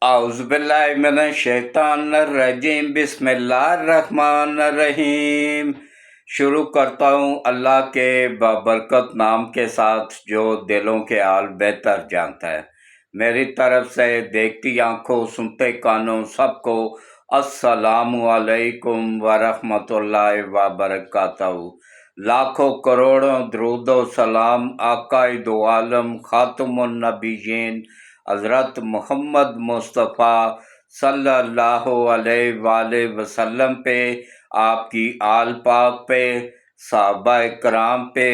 اعوذ باللہ من الشیطان الرجیم بسم اللہ الرحمن الرحیم۔ شروع کرتا ہوں اللہ کے بابرکت نام کے ساتھ جو دلوں کے حال بہتر جانتا ہے۔ میری طرف سے دیکھتی آنکھوں سنتے کانوں سب کو السلام علیکم ورحمۃ اللہ وبرکاتہ۔ لاکھوں کروڑوں درود و سلام آقائے دو عالم خاتم النبیین حضرت محمد مصطفیٰ صلی اللہ علیہ وآلہ وسلم پہ، آپ کی آل پاک پہ، صحابہ کرام پہ،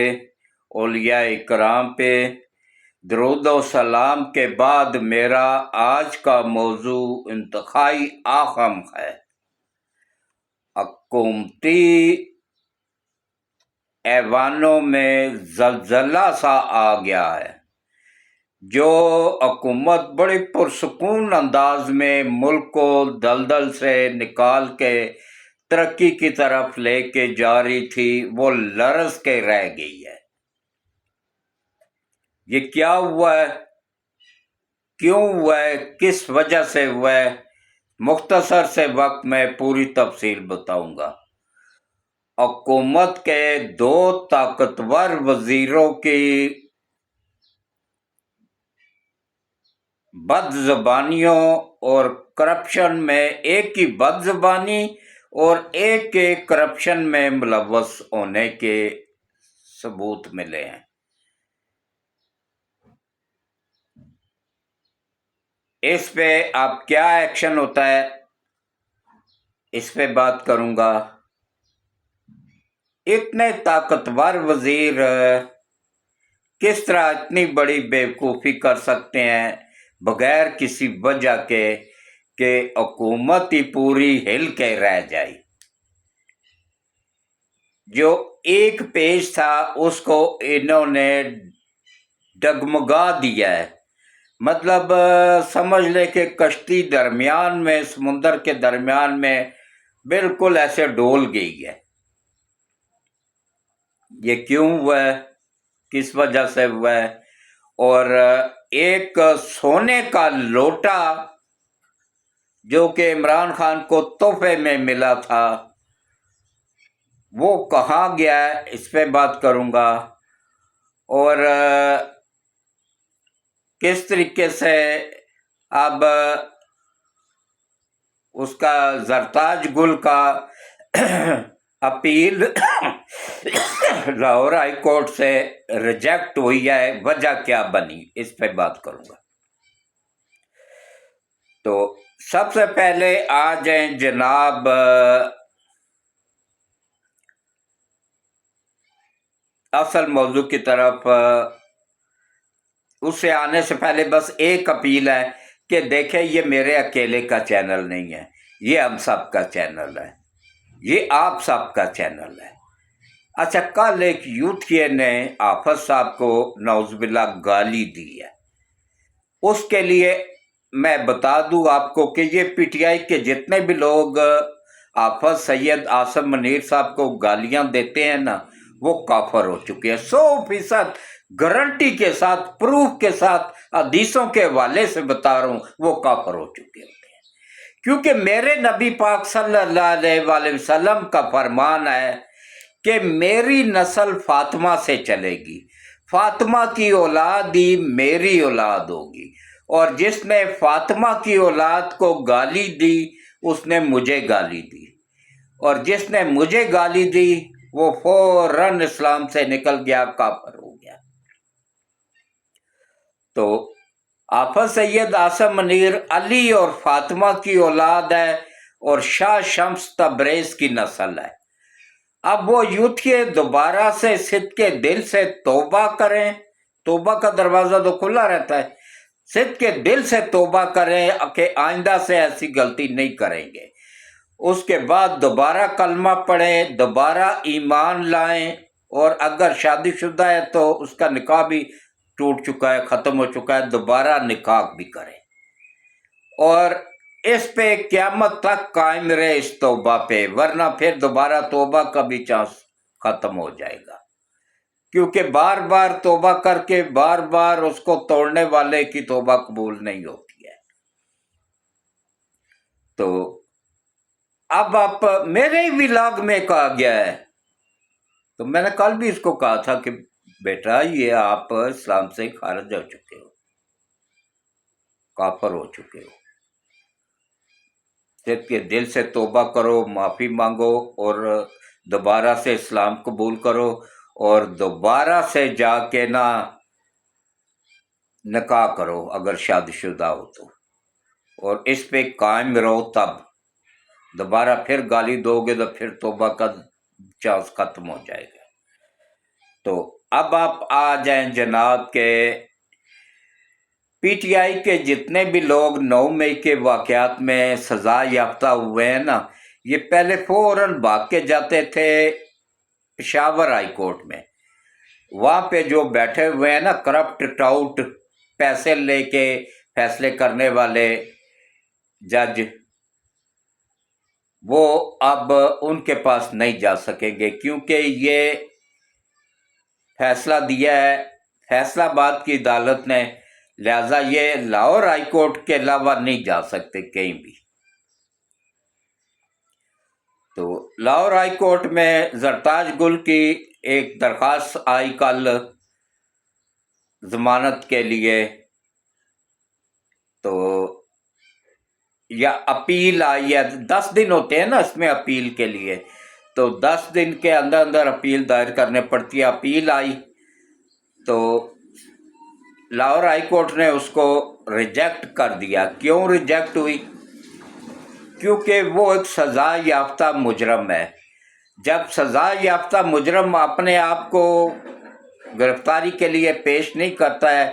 اولیاء کرام پہ درود و سلام کے بعد میرا آج کا موضوع انتہائی اہم ہے۔ حکومتی ایوانوں میں زلزلہ سا آ گیا ہے۔ جو حکومت بڑی پرسکون انداز میں ملک کو دلدل سے نکال کے ترقی کی طرف لے کے جا رہی تھی، وہ لرز کے رہ گئی ہے۔ یہ کیا ہوا ہے، کیوں ہوا ہے، کس وجہ سے ہوا ہے، مختصر سے وقت میں پوری تفصیل بتاؤں گا۔ حکومت کے دو طاقتور وزیروں کی بد زبانیوں اور کرپشن میں، ایک کی بد زبانی اور ایک کے کرپشن میں ملوث ہونے کے ثبوت ملے ہیں۔ اس پہ اب کیا ایکشن ہوتا ہے، اس پہ بات کروں گا۔ اتنے طاقتور وزیر کس طرح اتنی بڑی بیوقوفی کر سکتے ہیں بغیر کسی وجہ کے کہ حکومت ہی پوری ہل کے رہ جائے۔ جو ایک پیج تھا اس کو انہوں نے ڈگمگا دیا ہے، مطلب سمجھ لے کہ کشتی درمیان میں، سمندر کے درمیان میں بالکل ایسے ڈول گئی ہے۔ یہ کیوں ہوا ہے، کس وجہ سے ہوا ہے؟ اور ایک سونے کا لوٹا جو کہ عمران خان کو تحفے میں ملا تھا، وہ کہاں گیا ہے، اس پہ بات کروں گا۔ اور کس طریقے سے اب اس کا زرتاج گل کا اپیل لاہور ہائی کورٹ سے ریجیکٹ ہوئی ہے، وجہ کیا بنی، اس پہ بات کروں گا۔ تو سب سے پہلے آ جائیں جناب اصل موضوع کی طرف۔ اس سے آنے سے پہلے بس ایک اپیل ہے کہ دیکھیں یہ میرے اکیلے کا چینل نہیں ہے، یہ ہم سب کا چینل ہے، یہ آپ سب کا چینل ہے۔ اچھا، کل ایک یوتھیے نے حافظ صاحب کو نعوذ باللہ گالی دی ہے، اس کے لیے میں بتا دوں آپ کو کہ یہ پی ٹی آئی کے جتنے بھی لوگ حافظ سید عاصم منیر صاحب کو گالیاں دیتے ہیں نا، وہ کافر ہو چکے ہیں، 100% گارنٹی کے ساتھ، پروف کے ساتھ، حدیثوں کے حوالے سے بتا رہا ہوں، وہ کافر ہو چکے ہوتے ہیں۔ کیونکہ میرے نبی پاک صلی اللہ علیہ وآلہ وسلم کا فرمان ہے کہ میری نسل فاطمہ سے چلے گی، فاطمہ کی اولاد ہی میری اولاد ہوگی، اور جس نے فاطمہ کی اولاد کو گالی دی اس نے مجھے گالی دی، اور جس نے مجھے گالی دی وہ فوراً اسلام سے نکل گیا، کافر ہو گیا۔ تو حافظ سید عاصم منیر علی اور فاطمہ کی اولاد ہے اور شاہ شمس تبریز کی نسل ہے۔ اب وہ یوتھیے دوبارہ سے صدقے دل سے توبہ کریں، توبہ کا دروازہ تو کھلا رہتا ہے، صدقے دل سے توبہ کریں کہ آئندہ سے ایسی غلطی نہیں کریں گے۔ اس کے بعد دوبارہ کلمہ پڑھیں، دوبارہ ایمان لائیں، اور اگر شادی شدہ ہے تو اس کا نکاح بھی ٹوٹ چکا ہے، ختم ہو چکا ہے، دوبارہ نکاح بھی کریں، اور اس پہ قیامت تک قائم رہے اس توبہ پہ، ورنہ پھر دوبارہ توبہ کا بھی چانس ختم ہو جائے گا، کیونکہ بار بار توبہ کر کے بار بار اس کو توڑنے والے کی توبہ قبول نہیں ہوتی ہے۔ تو اب آپ میرے ولاگ میں کہا گیا ہے، تو میں نے کل بھی اس کو کہا تھا کہ بیٹا یہ آپ اسلام سے خارج ہو چکے ہو، کافر ہو چکے ہو، صرف یہ دل سے توبہ کرو، معافی مانگو اور دوبارہ سے اسلام قبول کرو، اور دوبارہ سے جا کے نکاح کرو اگر شادی شدہ ہو تو، اور اس پہ قائم رہو، تب دوبارہ پھر گالی دو گے تو پھر توبہ کا چانس ختم ہو جائے گا۔ تو اب آپ آ جائیں جناب کے پی ٹی آئی کے جتنے بھی لوگ 9 مئی کے واقعات میں سزا یافتہ ہوئے ہیں نا، یہ پہلے فوراً بھاگ کے جاتے تھے پشاور ہائی کورٹ میں، وہاں پہ جو بیٹھے ہوئے ہیں نا کرپٹ ٹاؤٹ، پیسے لے کے فیصلے کرنے والے جج، وہ اب ان کے پاس نہیں جا سکیں گے، کیونکہ یہ فیصلہ دیا ہے فیصلہ آباد کی عدالت نے، لہذا یہ لاہور ہائی کورٹ کے علاوہ نہیں جا سکتے کہیں بھی۔ تو لاہور ہائی کورٹ میں زرتاج گل کی ایک درخواست آئی کل ضمانت کے لیے، تو یا اپیل آئی ہے، 10 دن ہوتے ہیں نا اس میں اپیل کے لیے، تو 10 دن کے اندر اندر اپیل دائر کرنے پڑتی ہے۔ اپیل آئی تو لاہور ہائی کورٹ نے اس کو ریجیکٹ کر دیا۔ کیوں ریجیکٹ ہوئی؟ کیونکہ وہ ایک سزا یافتہ مجرم ہے۔ جب سزا یافتہ مجرم اپنے آپ کو گرفتاری کے لیے پیش نہیں کرتا ہے،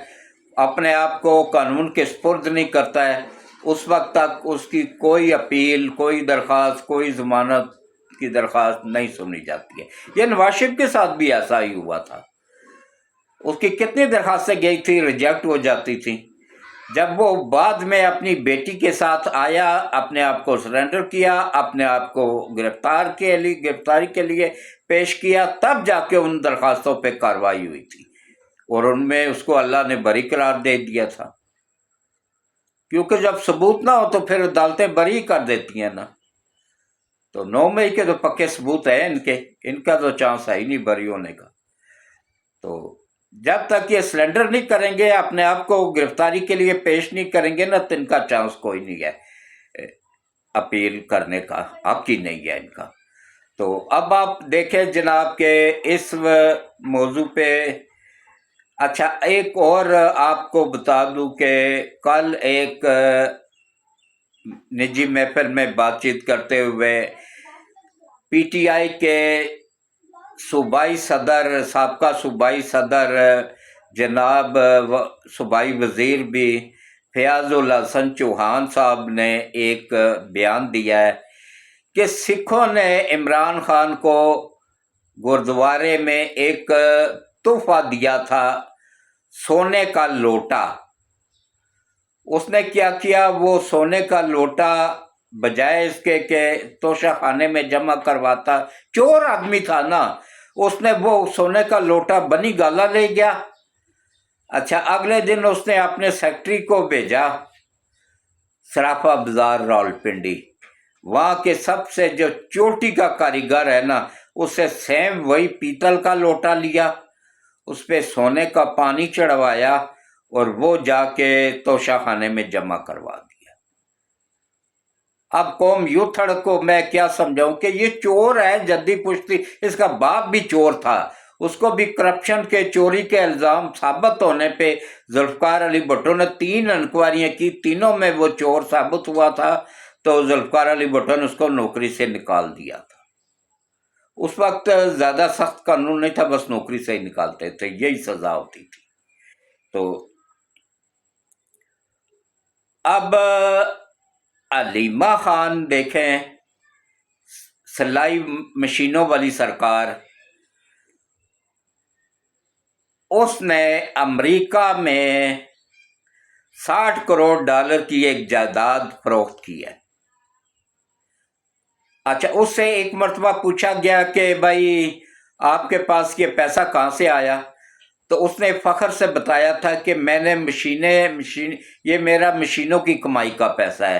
اپنے آپ کو قانون کے سپرد نہیں کرتا ہے، اس وقت تک اس کی کوئی اپیل، کوئی درخواست، کوئی ضمانت کی درخواست نہیں سنی جاتی ہے۔ یہ نواز شریف کے ساتھ بھی ایسا ہی ہوا تھا، اس کی کتنی درخواستیں گئی تھی، ریجیکٹ ہو جاتی تھیں۔ جب وہ بعد میں اپنی بیٹی کے ساتھ آیا، اپنے آپ کو سرنڈر کیا، اپنے آپ کو گرفتاری کے لیے پیش کیا، تب جا کے ان درخواستوں پہ کارروائی ہوئی تھی، اور ان میں اس کو اللہ نے بری قرار دے دیا تھا، کیونکہ جب ثبوت نہ ہو تو پھر عدالتیں بری کر دیتی ہیں نا۔ تو 9 مئی کے تو پکے ثبوت ہے ان کا تو چانس ہے ہی نہیں بری ہونے کا۔ تو جب تک یہ سلنڈر نہیں کریں گے، اپنے آپ کو گرفتاری کے لیے پیش نہیں کریں گے نا، تو ان کا چانس کوئی نہیں ہے، اپیل کرنے کا حق ہی نہیں ہے ان کا۔ تو اب آپ دیکھیں جناب کہ اس موضوع پہ، اچھا ایک اور آپ کو بتا دوں کہ کل ایک نجی محفل میں بات چیت کرتے ہوئے پی ٹی آئی کے صوبائی صدر، سابقہ صوبائی صدر جناب صوبائی وزیر بھی فیاض الحسن چوہان صاحب نے ایک بیان دیا ہے کہ سکھوں نے عمران خان کو گردوارے میں ایک تحفہ دیا تھا، سونے کا لوٹا۔ اس نے کیا کیا، وہ سونے کا لوٹا بجائے اس کے کہ توشہ خانے میں جمع کرواتا، چور آدمی تھا نا، اس نے وہ سونے کا لوٹا بنی گالا لے گیا۔ اچھا اگلے دن اس نے اپنے سیکٹری کو بھیجا سرافہ بازار راولپنڈی، وہاں کے سب سے جو چوٹی کا کاریگر ہے نا، اس سے سیم وہی پیتل کا لوٹا لیا، اس پہ سونے کا پانی چڑھوایا، اور وہ جا کے توشہ خانے میں جمع کروا دیا۔ اب قوم یوتھڑ کو میں کیا سمجھاؤں کہ یہ چور ہے جدی پشتی، اس کا باپ بھی چور تھا، اس کو بھی کرپشن کے، چوری کے الزام ثابت ہونے پہ ذوالفقار علی بھٹو نے 3 انکوائریاں کی، تینوں میں وہ چور ثابت ہوا تھا، تو ذوالفقار علی بھٹو نے اس کو نوکری سے نکال دیا تھا۔ اس وقت زیادہ سخت قانون نہیں تھا، بس نوکری سے ہی نکالتے تھے، یہی سزا ہوتی تھی۔ تو اب علیمہ خان دیکھیں، سلائی مشینوں والی سرکار، اس نے امریکہ میں $60 کروڑ کی ایک جائیداد فروخت کی ہے۔ اچھا اس سے ایک مرتبہ پوچھا گیا کہ بھائی آپ کے پاس یہ پیسہ کہاں سے آیا، تو اس نے فخر سے بتایا تھا کہ میں نے یہ میرا مشینوں کی کمائی کا پیسہ ہے،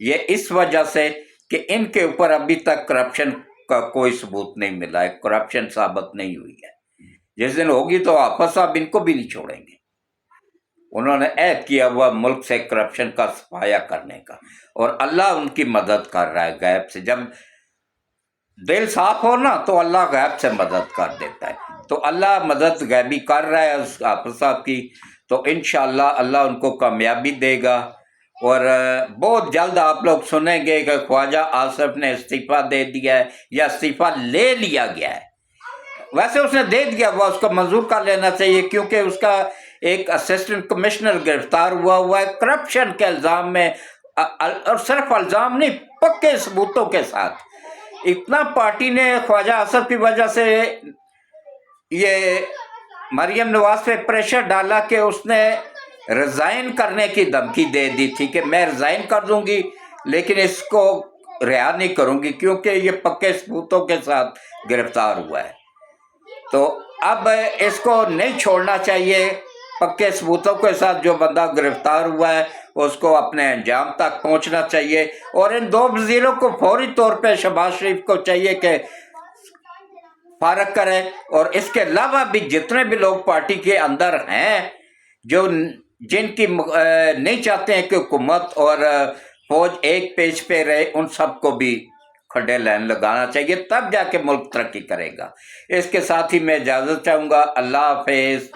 یہ اس وجہ سے کہ ان کے اوپر ابھی تک کرپشن کا کوئی ثبوت نہیں ملا ہے، کرپشن ثابت نہیں ہوئی ہے۔ جس دن ہوگی تو آفت صاحب ان کو بھی نہیں چھوڑیں گے۔ انہوں نے عہد کیا ہوا ملک سے کرپشن کا صفایا کرنے کا، اور اللہ ان کی مدد کر رہا ہے غیب سے۔ جب دل صاف ہو نا تو اللہ غیب سے مدد کر دیتا ہے، تو اللہ مدد غیبی کر رہا ہے اس حافظ صاحب کی، تو انشاءاللہ اللہ ان کو کامیابی دے گا۔ اور بہت جلد آپ لوگ سنیں گے کہ خواجہ آصف نے استعفیٰ دے دیا ہے یا استعفیٰ لے لیا گیا ہے۔ ویسے اس نے دے دیا، وہ اس کو منظور کر لینا چاہیے، کیونکہ اس کا ایک اسسٹنٹ کمشنر گرفتار ہوا ہے کرپشن کے الزام میں، اور صرف الزام نہیں، پکے ثبوتوں کے ساتھ۔ اتنا پارٹی نے خواجہ آصف کی وجہ سے یہ مریم نواز پہ پریشر ڈالا کہ اس نے ریزائن کرنے کی دھمکی دے دی تھی کہ میں ریزائن کر دوں گی لیکن اس کو رہا نہیں کروں گی، کیونکہ یہ پکے ثبوتوں کے ساتھ گرفتار ہوا ہے۔ تو اب اس کو نہیں چھوڑنا چاہیے، پکے ثبوتوں کے ساتھ جو بندہ گرفتار ہوا ہے اس کو اپنے انجام تک پہنچنا چاہیے، اور ان دو وزیروں کو فوری طور پہ شہباز شریف کو چاہیے کہ فارغ کریں، اور اس کے علاوہ بھی جتنے بھی لوگ پارٹی کے اندر ہیں جن کی نہیں چاہتے ہیں کہ حکومت اور فوج ایک پیج پہ رہے، ان سب کو بھی کھڈے لائن لگانا چاہیے، تب جا کے ملک ترقی کرے گا۔ اس کے ساتھ ہی میں اجازت چاہوں گا۔ اللہ حافظ۔